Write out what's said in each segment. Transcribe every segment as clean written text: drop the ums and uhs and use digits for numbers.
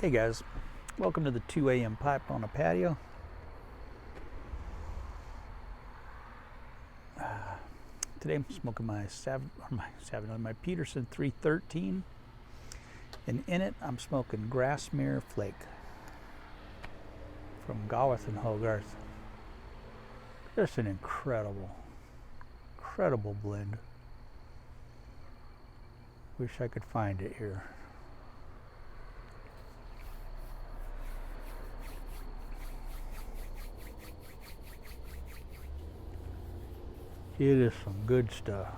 Hey guys, welcome to the 2 a.m. pipe on a patio. Today I'm smoking my Peterson 313, and in it I'm smoking Grassmere Flake from Gawath and Hogarth. Just an incredible blend. Wish I could find it here. It is some good stuff.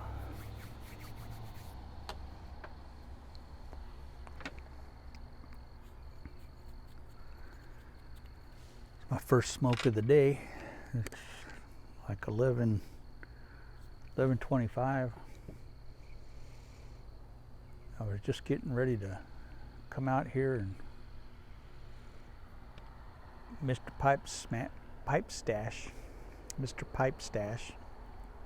It's my first smoke of the day. It's like 11:25. I was just getting ready to come out here, and Mr. Pipe Stash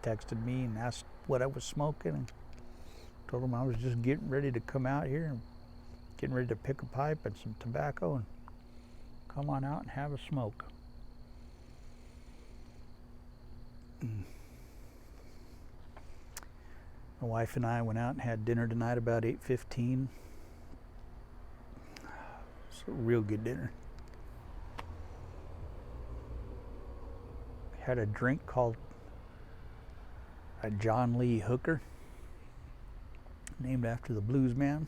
texted me and asked what I was smoking, and told him I was just getting ready to come out here and getting ready to pick a pipe and some tobacco and come on out and have a smoke. My wife and I went out and had dinner tonight about 8:15. It's a real good dinner. Had a drink called a John Lee Hooker, named after the blues man.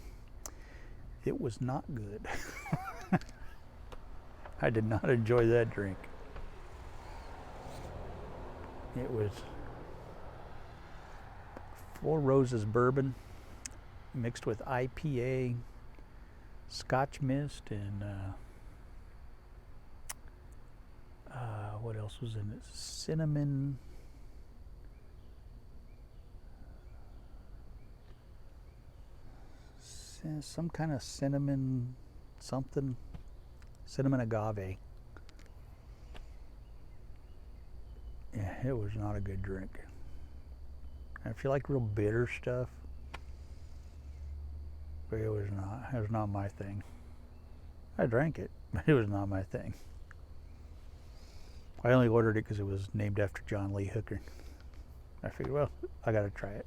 It was not good. I did not enjoy that drink. It was Four Roses bourbon mixed with IPA, Scotch mist, and what else was in it? Cinnamon. Some kind of cinnamon something. Cinnamon agave. Yeah, it was not a good drink. And if you like real bitter stuff, but it was not my thing. I drank it, but it was not my thing. I only ordered it because it was named after John Lee Hooker. I figured, well, I gotta try it.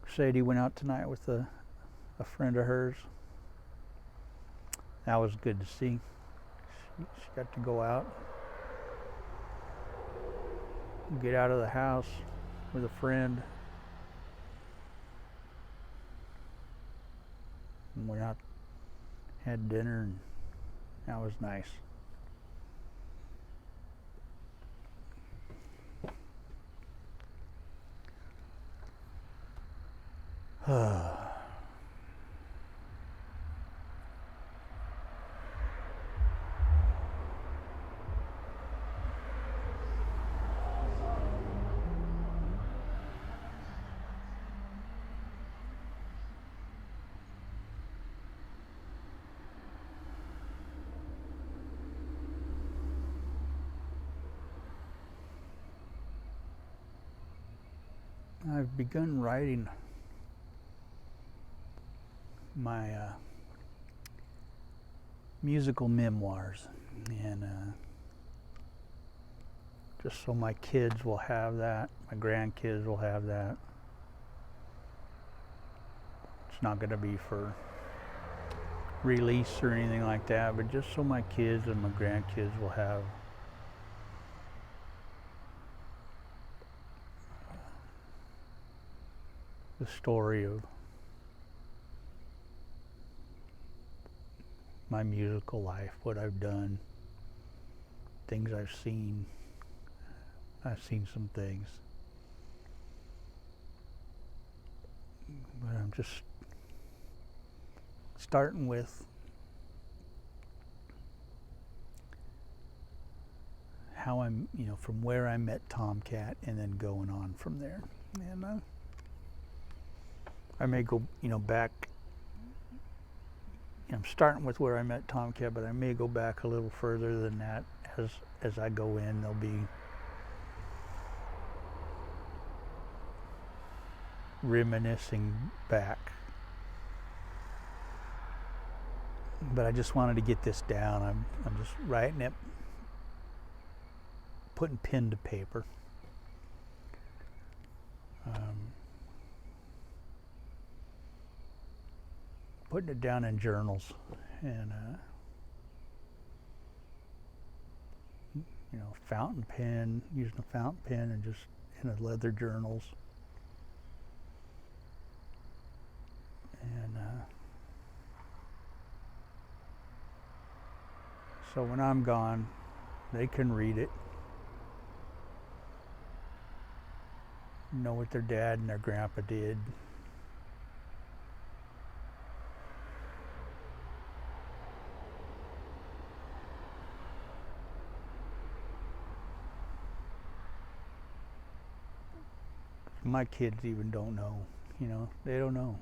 Sadie went out tonight with a friend of hers. That was good to see. She got to go out, get out of the house with a friend. And we out, had dinner, and that was nice. I've begun writing my musical memoirs, and just so my kids will have that, my grandkids will have that. It's not going to be for release or anything like that, but just so my kids and my grandkids will have the story of my musical life, what I've done, things I've seen. I've seen some things, but I'm just starting with how I'm, from where I met Tomcat, and then going on from there. And I may go, back. I'm starting with where I met Tomcat, but I may go back a little further than that as I go in. There'll be reminiscing back. But I just wanted to get this down. I'm just writing it, putting pen to paper. Putting it down in journals, and fountain pen, using a fountain pen, and just in a leather journals. And so when I'm gone, they can read it, know what their dad and their grandpa did. My kids even don't know, they don't know.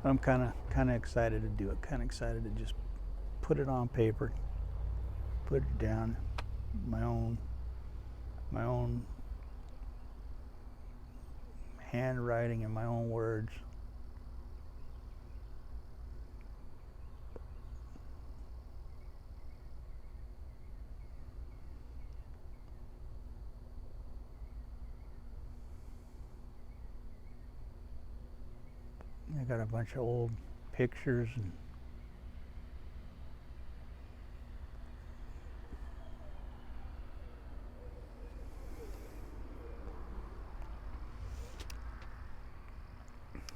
I'm kind of excited to do it. Kind of excited to just put it on paper, put it down, my own handwriting and my own words. I got a bunch of old pictures and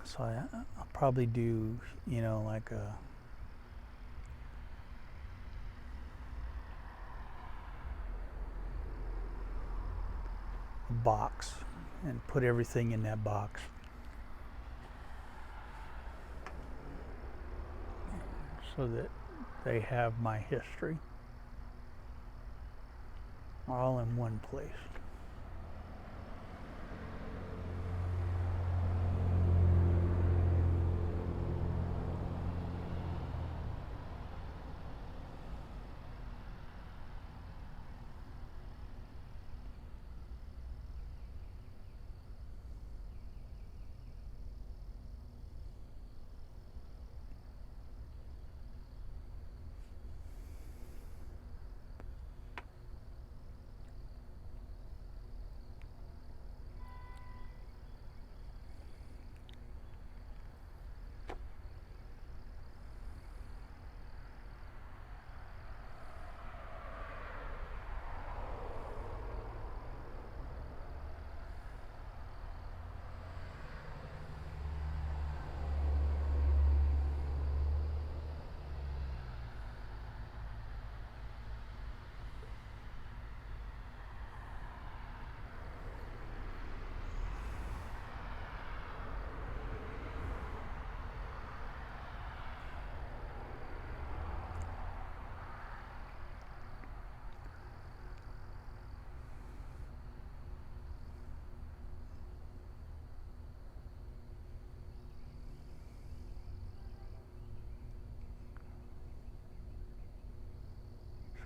so I'll probably do, like a box and put everything in that box. So that they have my history all in one place.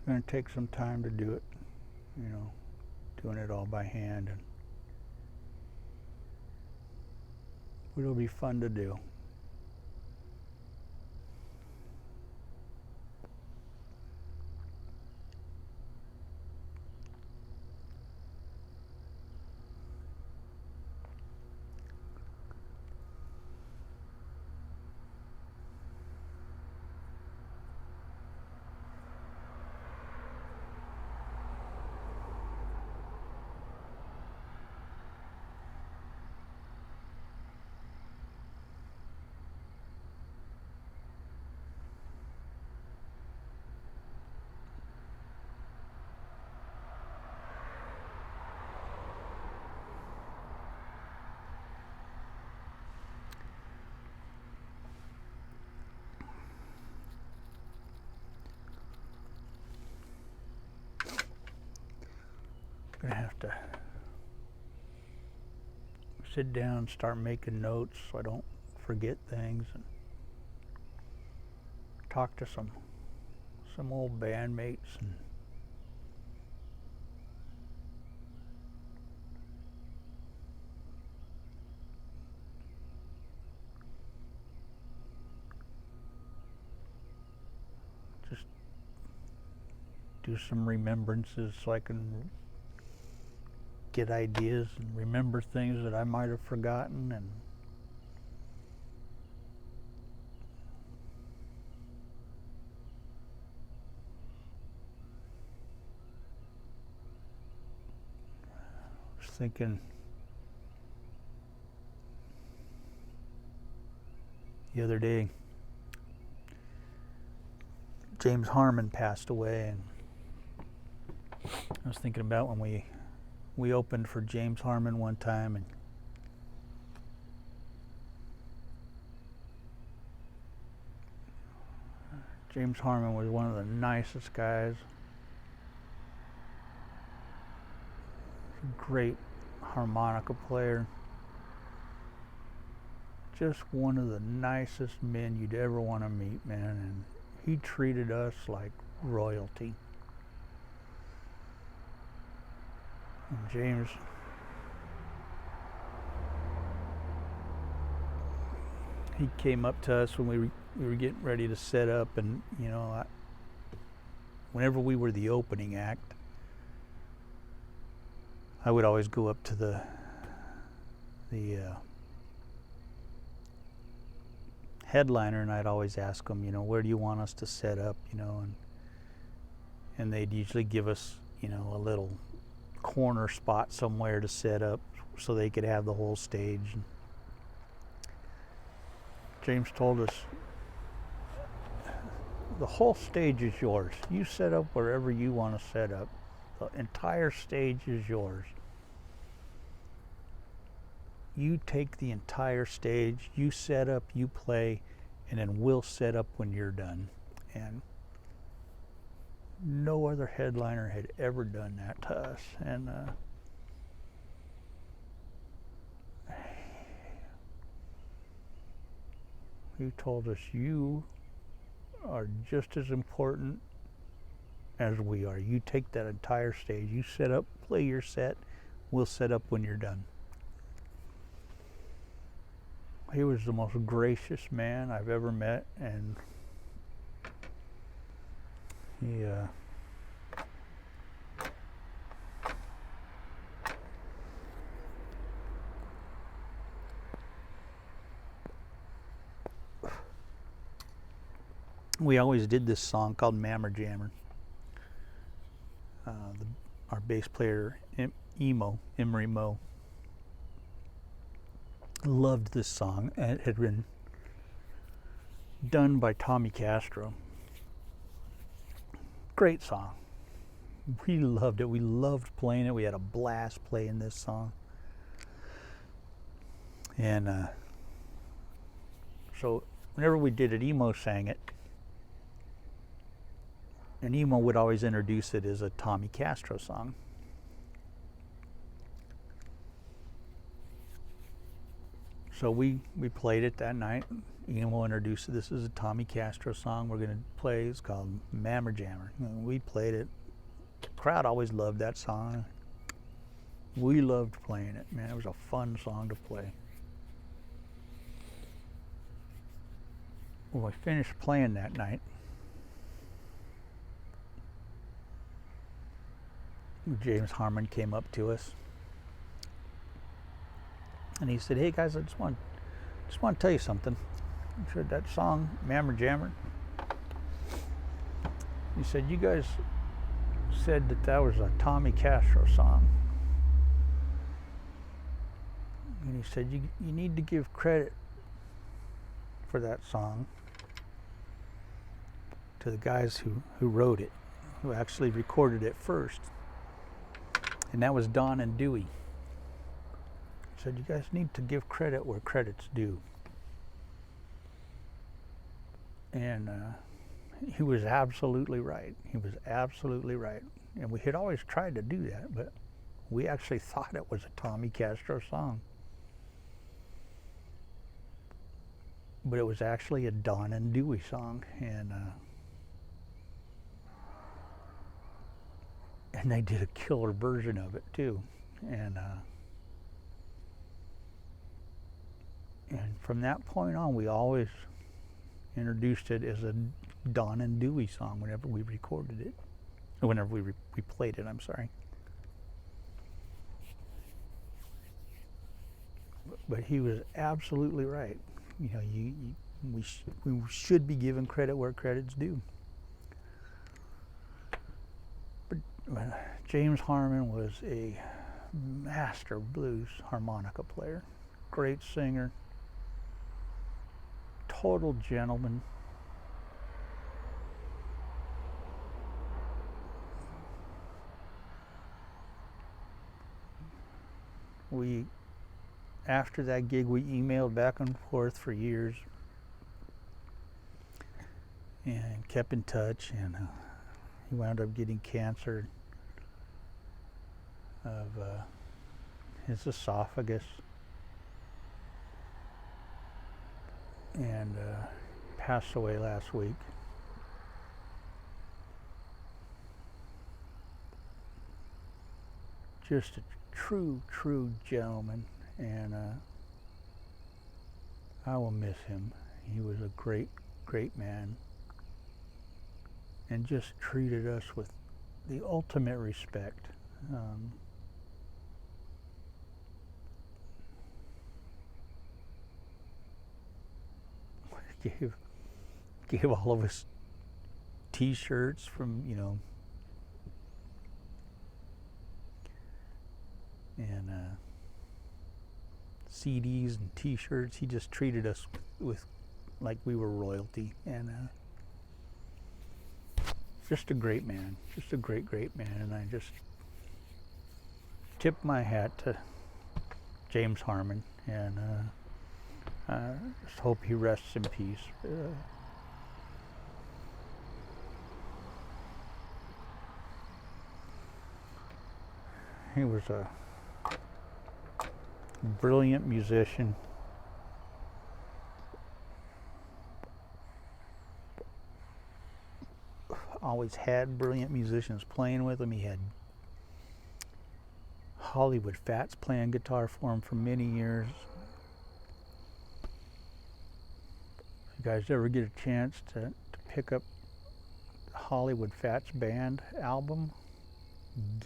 It's going to take some time to do it, doing it all by hand, and it'll be fun to do. I'm gonna have to sit down and start making notes so I don't forget things, and talk to some old bandmates and just do some remembrances so I can get ideas and remember things that I might have forgotten. And I was thinking the other day, James Harman passed away, and I was thinking about when we opened for James Harman one time, and James Harman was one of the nicest guys. Great harmonica player. Just one of the nicest men you'd ever want to meet, man. And he treated us like royalty. And James, he came up to us when we were getting ready to set up, and you know, whenever we were the opening act, I would always go up to the headliner, and I'd always ask them, you know, where do you want us to set up, you know, and they'd usually give us, you know, a little corner spot somewhere to set up so they could have the whole stage. And James told us, the whole stage is yours. You set up wherever you want to set up. The entire stage is yours. You take the entire stage, you set up, you play, and then we'll set up when you're done. And no other headliner had ever done that to us. And he told us, you are just as important as we are. You take that entire stage, you set up, play your set, we'll set up when you're done. He was the most gracious man I've ever met, and he we always did this song called Memoirs. Our bass player, Emery Moe, loved this song, and it had been done by Tommy Castro. Great song. We loved it. We loved playing it. We had a blast playing this song. And so whenever we did it, Emo sang it. And Emo would always introduce it as a Tommy Castro song. So we played it that night. Emo introduced it. This is a Tommy Castro song we're going to play. It's called Memoirs. And we played it. The crowd always loved that song. We loved playing it, man. It was a fun song to play. When we finished playing that night, James Harman came up to us, and he said, "Hey guys, I just want to tell you something." He said, "That song, Memoirs," he said, "you guys said that was a Tommy Castro song." And he said, you need to give credit for that song to the guys who wrote it, who actually recorded it first. And that was Don and Dewey. He said, you guys need to give credit where credit's due. And he was absolutely right. He was absolutely right. And we had always tried to do that, but We actually thought it was a Tommy Castro song, but it was actually a Don and Dewey song, and they did a killer version of it too, and from that point on, we always introduced it as a Don and Dewey song whenever we recorded it, or whenever we played it. I'm sorry. But he was absolutely right. You know, we should be given credit where credit's due. But James Harman was a master blues harmonica player, great singer, total gentleman. After that gig, we emailed back and forth for years and kept in touch, and he wound up getting cancer of his esophagus, and passed away last week. Just a true gentleman, and I will miss him. He was a great man, and just treated us with the ultimate respect. Gave all of us T-shirts from, you know, and CDs and T-shirts. He just treated us with like we were royalty, and just a great man, just a great man. And I just tip my hat to James Harman, and I just hope he rests in peace. He was a brilliant musician. Always had brilliant musicians playing with him. He had Hollywood Fats playing guitar for him for many years. If you guys ever get a chance to pick up the Hollywood Fats Band album,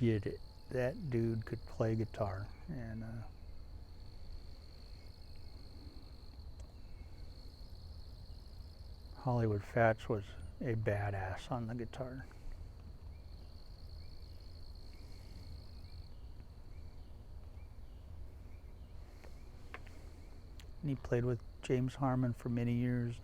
get it. That dude could play guitar, and Hollywood Fats was a badass on the guitar. And he played with James Harman for many years.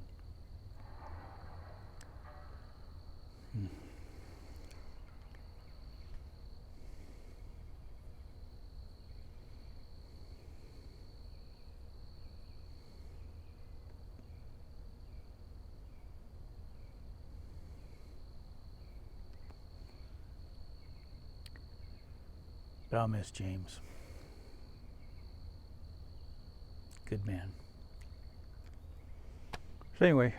But I'll miss James. Good man. So anyway,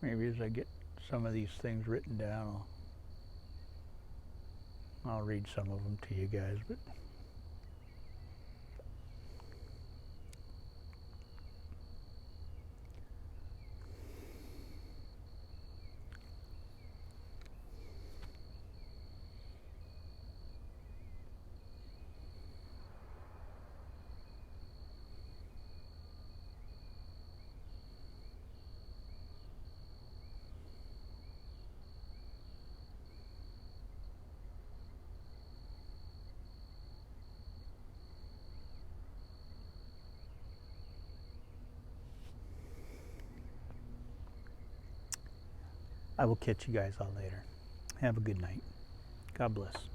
maybe as I get some of these things written down, I'll read some of them to you guys. But I will catch you guys all later. Have a good night. God bless.